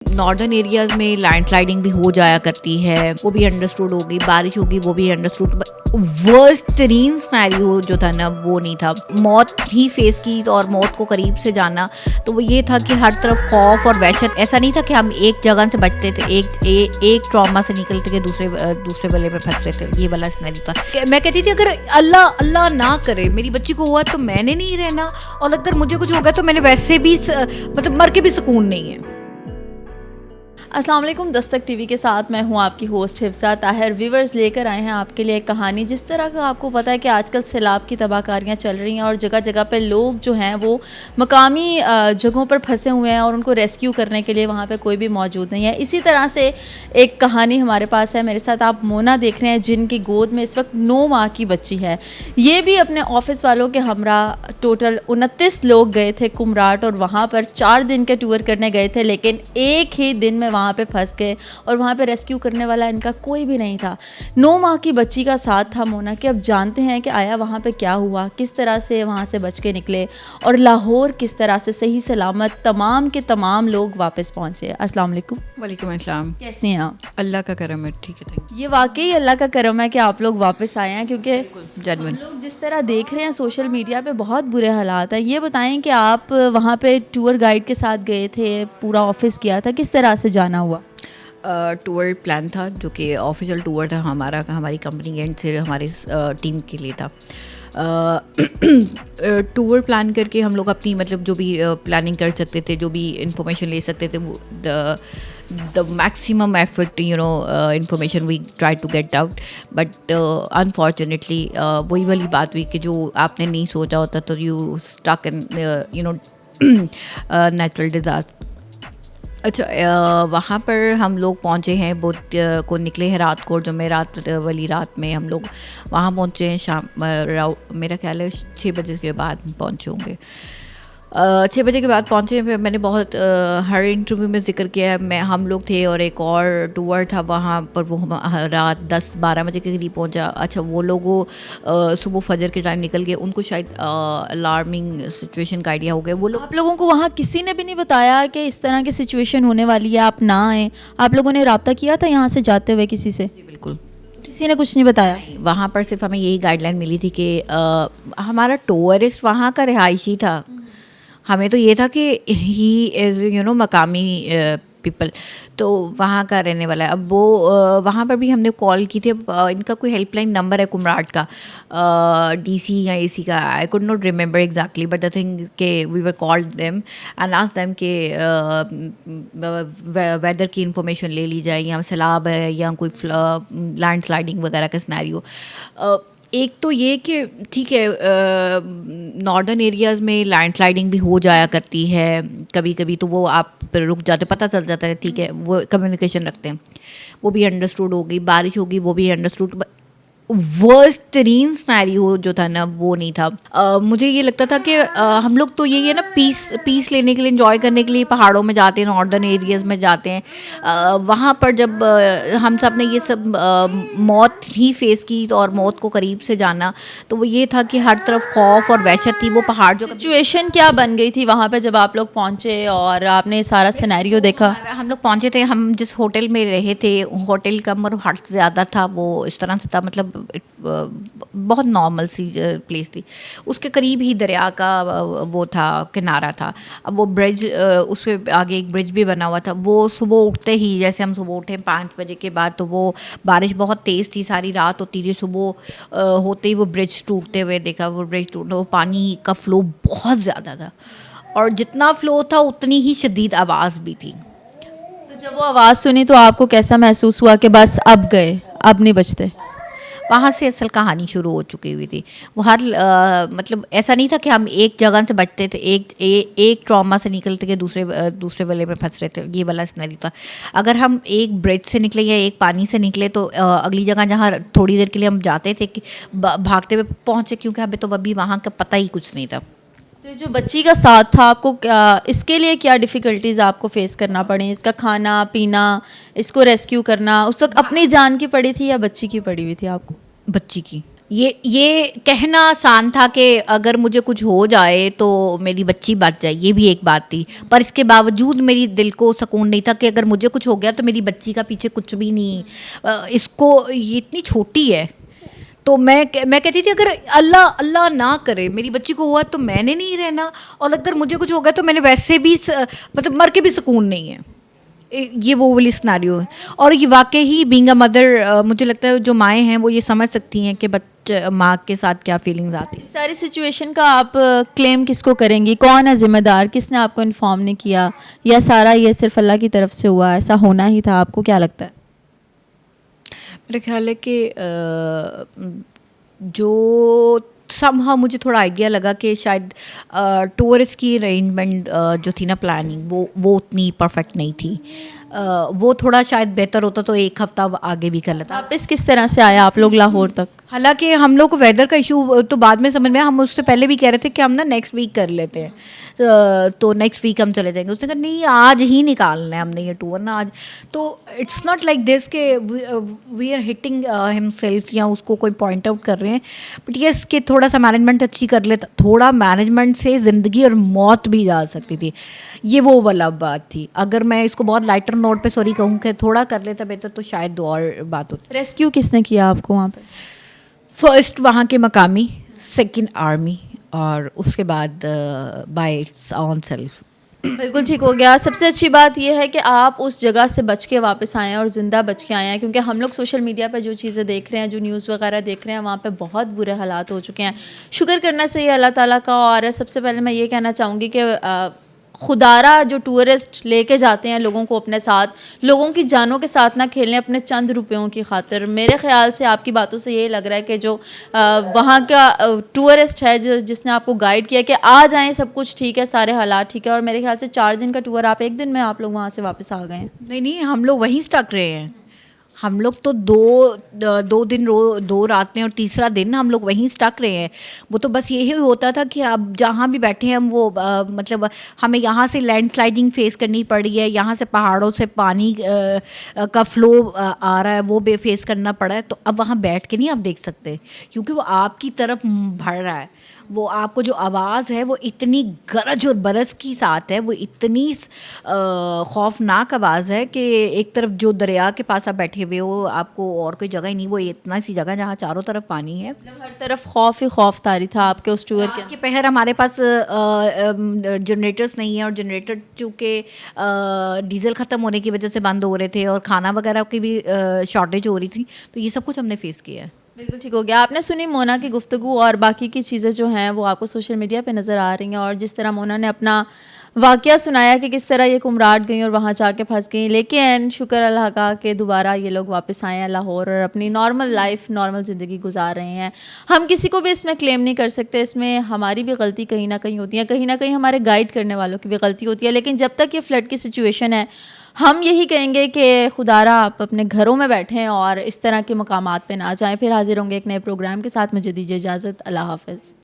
Northern areas में landsliding भी हो जाया करती है, वो भी अंडरस्टूड होगी, बारिश होगी वो भी अंडरस्टूड। वर्स्ट तरीन सिनेरियो जो था ना वो नहीं था, मौत ही फेस की और मौत को करीब से जाना, तो वो ये था कि हर तरफ खौफ और वहशत। ऐसा नहीं था कि हम एक जगह से बचते थे, एक ट्रॉमा से निकलते के दूसरे वाले में फंस रहे थे, ये वाला सिनेरियो था। मैं कहती थी अगर अल्लाह अल्लाह ना करे मेरी बच्ची को हुआ तो मैंने नहीं रहना, और अगर मुझे कुछ हो गया तो मैंने वैसे भी मतलब मर के भी सुकून नहीं है। अस्सलाम वालेकुम। दस्तक टीवी के साथ मैं हूं आपकी होस्ट हिफ्सा ताहिर। व्यूवर्स लेकर आए हैं आपके लिए एक कहानी। जिस तरह का आपको पता है कि आजकल सैलाब की तबाहकारियां चल रही हैं और जगह जगह पे लोग जो हैं वो मकामी जगहों पर फंसे हुए हैं और उनको रेस्क्यू करने के लिए वहां पे कोई भी मौजूद नहीं है। इसी तरह से एक कहानी हमारे पास है। मेरे साथ आप मोना देख रहे हैं जिनकी गोद में इस वक्त 9 माह की बच्ची है। ये भी अपने ऑफिस वालों के हमरा टोटल 29 लोग गए थे कुमराट और वहाँ पर 4 दिन के टूर करने गए थे, लेकिन एक ही दिन में वहाँ पे फंस गए और वहाँ पे रेस्क्यू करने वाला इनका कोई भी नहीं था। 9 माह की बच्ची का साथ था मोना के। अब जानते हैं कि आया वहाँ पे क्या हुआ, किस तरह से वहाँ से बच के निकले और लाहौर किस तरह से सही सलामत तमाम के तमाम लोग वापस पहुँचे। अस्सलाम वालेकुम। वालेकुम अस्सलाम। कैसे हैं आप? अल्लाह का करम है, ठीक है। ये वाकई अल्लाह का करम है कि आप लोग वापस आए हैं, क्योंकि जनवन हम लोग जिस तरह देख रहे हैं सोशल मीडिया पे बहुत बुरे हालात हैं। ये बताएं कि आप वहाँ पे टूर गाइड के साथ गए थे, पूरा ऑफिस किया था, किस तरह से जाना हुआ? टूर प्लान था जो कि ऑफिशियल टूर था हमारा, हमारी कंपनी के एंड से हमारी टीम के लिए था। टूर प्लान करके हम लोग अपनी मतलब जो भी प्लानिंग कर सकते थे, जो भी इंफॉर्मेशन ले सकते थे, वो the maximum effort information we try to get out. But unfortunately वही वाली बात हुई कि जो आपने नहीं सोचा होता तो you stuck in natural disaster. अच्छा, वहाँ पर हम लोग पहुँचे हैं, बोट को निकले हैं रात को, जो मैं रात वाली रात में हम लोग वहाँ पहुँचे हैं शाम मेरा ख्याल है 6 बजे के बाद पहुँचे होंगे। 6 बजे के बाद पहुँचे। फिर मैंने बहुत हर इंटरव्यू में जिक्र किया है, हम लोग थे और एक और टूर था वहाँ पर, वो रात 10-12 बजे के करीब पहुँचा। अच्छा, वो लोगों सुबह फजर के टाइम निकल गए, उनको शायद अलार्मिंग सिचुएशन का आइडिया हो गया। वो लोग, आप लोगों को वहाँ किसी ने भी नहीं बताया कि इस तरह की सिचुएशन होने वाली है, आप ना आए? आप लोगों ने रब्ता किया था यहाँ से जाते हुए किसी से? जी बिल्कुल, किसी ने कुछ नहीं बताया? वहाँ पर सिर्फ हमें यही गाइडलाइन मिली थी कि हमारा टूरिस्ट वहाँ का रिहायशी था। हमें तो ये था कि ही इज़ मकामी पीपल, तो वहाँ का रहने वाला है। अब वो वहाँ पर भी हमने कॉल की थी। इनका कोई हेल्पलाइन नंबर है कुमराट का, डीसी या एसी का, I could not remember exactly, but the thing के we were called them and asked them के वेदर की इंफॉर्मेशन ले ली जाए, या सैलाब है या कोई लैंडस्लाइडिंग वगैरह का सिनेरियो। एक तो ये कि ठीक है, नॉर्दर्न एरियाज़ में लैंडस्लाइडिंग भी हो जाया करती है कभी कभी, तो वो आप रुक जाते, पता चल जाता है, ठीक है, वो कम्युनिकेशन रखते हैं, वो भी अंडरस्टूड होगी, बारिश होगी वो भी अंडरस्टूड। वर्स्ट तरीन सिनेरियो जो था ना वो नहीं था। मुझे ये लगता था कि हम लोग तो यही है ना, पीस लेने के लिए, एंजॉय करने के लिए पहाड़ों में जाते हैं, नॉर्दर्न एरियाज़ में जाते हैं। वहाँ पर जब हम सब ने ये सब मौत ही फेस की और मौत को करीब से जाना, तो वो ये था कि हर तरफ खौफ और वहशत थी। वो पहाड़ जो सिचुएशन क्या बन गई थी वहाँ पे जब आप लोग पहुँचे और आपने सारा सिनेरियो देखा? हम लोग पहुँचे थे, हम जिस होटल में रहे थे, होटल कम और हट ज़्यादा था, वो इस तरह से था, मतलब बहुत नॉर्मल सी प्लेस थी। उसके करीब ही दरिया का वो था, किनारा था। अब वो ब्रिज, उस पर आगे एक ब्रिज भी बना हुआ था। वो सुबह उठते ही, जैसे हम सुबह उठे 5 बजे के बाद, तो वो बारिश बहुत तेज़ थी, सारी रात होती थी। सुबह होते ही वो ब्रिज टूटते हुए देखा, वो ब्रिज टूटा, वो पानी का फ़्लो बहुत ज़्यादा था, और जितना फ़्लो था उतनी ही शदीद आवाज़ भी थी। तो जब वो आवाज़ सुनी तो आपको कैसा महसूस हुआ कि बस अब गए, अब नहीं बचते? वहाँ से असल कहानी शुरू हो चुकी हुई थी। वो हर मतलब ऐसा नहीं था कि हम एक जगह से बचते थे, एक ट्रॉमा से निकलते के दूसरे वाले में फंस रहे थे, ये वाला सिनेरियो था। अगर हम एक ब्रिज से निकले या एक पानी से निकले तो अगली जगह जहाँ थोड़ी देर के लिए हम जाते थे कि भागते हुए पहुँचे, क्योंकि हमें तो अभी वहाँ का पता ही कुछ नहीं था। तो जो बच्ची का साथ था, आपको इसके लिए क्या डिफ़िकल्टीज़ आपको फेस करना पड़ी? इसका खाना पीना, इसको रेस्क्यू करना, उस वक्त अपनी जान की पड़ी थी या बच्ची की पड़ी हुई थी आपको? बच्ची की। ये कहना आसान था कि अगर मुझे कुछ हो जाए तो मेरी बच्ची बच जाए, ये भी एक बात थी, पर इसके बावजूद मेरी दिल को सुकून नहीं था कि अगर मुझे कुछ हो गया तो मेरी बच्ची का पीछे कुछ भी नहीं। इसको ये इतनी छोटी है, तो मैं कहती थी अगर अल्लाह अल्लाह ना करे मेरी बच्ची को हुआ तो मैंने नहीं रहना, और अगर मुझे कुछ हो गया तो मैंने वैसे भी मतलब मर के भी सुकून नहीं है। ये वो वाली सिनारियो है। और ये वाकई ही बीइंग अ मदर, मुझे लगता है जो माएँ हैं वो ये समझ सकती हैं कि बच्चे माँ के साथ क्या फीलिंग्स आती हैं। इस सारी सिचुएशन का आप क्लेम किसको करेंगी? कौन है जिम्मेदार? किसने आपको इन्फॉर्म नहीं किया, या सारा ये सिर्फ अल्लाह की तरफ से हुआ, ऐसा होना ही था? आपको क्या लगता है? मेरा ख्याल है कि जो समहाउ मुझे थोड़ा आइडिया लगा कि शायद टूरिस्ट की अरेंजमेंट जो थी ना, प्लानिंग, वो उतनी परफेक्ट नहीं थी। वो थोड़ा शायद बेहतर होता तो एक हफ्ता आगे भी कर लेता। वापस किस तरह से आया आप लोग लाहौर तक? हालांकि हम लोग को वेदर का इशू तो बाद में समझ में आया, हम उससे पहले भी कह रहे थे कि हम ना नेक्स्ट वीक कर लेते हैं, तो नेक्स्ट वीक हम चले जाएंगे। उसने कहा नहीं, आज ही निकालना है हमने ये टूर ना आज। तो इट्स नॉट लाइक दिस के वी आर हिटिंग हिमसेल्फ या उसको कोई पॉइंट आउट कर रहे हैं, बट यस कि थोड़ा सा मैनेजमेंट अच्छी कर लेता, थोड़ा मैनेजमेंट से ज़िंदगी और मौत भी जा सकती थी। ये वो वाला बात थी। अगर मैं इसको बहुत लाइटर नोट पे सॉरी कहूँ कि थोड़ा कर लेता बेहतर, तो शायद दो और बात होती। रेस्क्यू किसने किया आपको वहाँ पे? फर्स्ट वहाँ के मकामी, सेकंड आर्मी, और उसके बाद बाय इट्स ऑन सेल्फ। बिल्कुल ठीक हो गया। सबसे अच्छी बात यह है कि आप उस जगह से बच के वापस आए हैं और ज़िंदा बच के आए हैं, क्योंकि हम लोग सोशल मीडिया पे जो चीज़ें देख रहे हैं, जो न्यूज़ वगैरह देख रहे हैं, वहाँ पे बहुत बुरे हालात हो चुके हैं। शुक्र करना चाहिए अल्लाह ताला का। और सबसे पहले मैं ये कहना चाहूँगी कि खुदारा जो टूरिस्ट लेके जाते हैं लोगों को अपने साथ, लोगों की जानों के साथ ना खेलें अपने चंद रुपयों की खातिर। मेरे ख्याल से आपकी बातों से ये लग रहा है कि जो वहाँ का टूरिस्ट है जिसने आपको गाइड किया कि आ जाएं, सब कुछ ठीक है, सारे हालात ठीक है, और मेरे ख्याल से 4 दिन का टूर आप 1 दिन में आप लोग वहाँ से वापस आ गए हैं। नहीं, हम लोग वहीं स्टक रहे हैं। हम लोग तो दो दिन 2 रातें और तीसरा दिन हम लोग वहीं स्टक रहे हैं। वो तो बस यही होता था कि अब जहाँ भी बैठे हैं हम, वो मतलब हमें यहाँ से लैंडस्लाइडिंग फेस करनी पड़ी है, यहाँ से पहाड़ों से पानी का फ्लो आ रहा है, वो बे फेस करना पड़ा है। तो अब वहाँ बैठ के नहीं आप देख सकते, क्योंकि वो आपकी तरफ बढ़ रहा है। वो आपको जो आवाज़ है वो इतनी गरज और बरस की साथ है, वो इतनी खौफनाक आवाज़ है कि एक तरफ जो दरिया के पास आप बैठे हुए हो, आपको और कोई जगह ही नहीं, वो इतना सी जगह जहाँ चारों तरफ पानी है। मतलब हर तरफ खौफ ही खौफ तारी था आपके उस टूर के। के पहर हमारे पास जनरेटर्स नहीं है, और जनरेटर चूँकि डीजल ख़त्म होने की वजह से बंद हो रहे थे, और खाना वगैरह की भी शॉर्टेज हो रही थी, तो ये सब कुछ हमने फेस किया है। बिल्कुल ठीक हो गया। आपने सुनी मोना की गुफ्तगू, और बाकी की चीज़ें जो हैं वो आपको सोशल मीडिया पे नज़र आ रही हैं, और जिस तरह मोना ने अपना वाक़या सुनाया कि किस तरह ये कुमराट गई और वहाँ जाके फंस गई, लेकिन शुक्र अल्लाह का कि दोबारा ये लोग वापस आए हैं लाहौर और अपनी नॉर्मल लाइफ, नॉर्मल ज़िंदगी गुजार रहे हैं। हम किसी को भी इसमें क्लेम नहीं कर सकते, इसमें हमारी भी गलती कहीं ना कहीं होती है, कहीं ना कहीं हमारे गाइड करने वालों की भी गलती होती है। लेकिन जब तक ये फ्लड की सिचुएशन है, हम यही कहेंगे कि खुदारा आप अपने घरों में बैठें और इस तरह के मकामात पे ना जाएं। फिर हाजिर होंगे एक नए प्रोग्राम के साथ। मुझे दीजिए इजाज़त। अल्लाह हाफ़िज़।